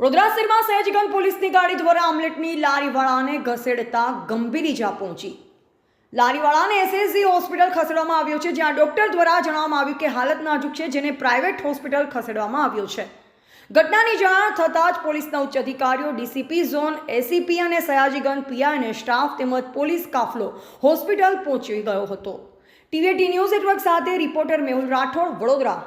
વડોદરા શહેરમાં સયાજીગંજ પોલીસની ગાડી દ્વારા આમલેટની લારીવાળાને ઘસેડતા ગંભીર ઈજા પહોંચી। લારીવાળાને એસએસજી હોસ્પિટલ ખસેડવામાં આવ્યો છે, જ્યાં ડોક્ટર દ્વારા જણાવવામાં આવ્યું કે હાલત નાજુક છે, જેને પ્રાઇવેટ હોસ્પિટલ ખસેડવામાં આવ્યો છે। ઘટનાની જાણ થતાં જ પોલીસના ઉચ્ચ અધિકારીઓ, ડીસીપી ઝોન, એસીપી અને સયાજીગંજ પીઆઈ અને સ્ટાફ તેમજ પોલીસ કાફલો હોસ્પિટલ પહોંચી ગયો હતો। ટીવી18 ન્યૂઝ નેટવર્ક સાથે રિપોર્ટર મેહુલ રાઠોડ, વડોદરા।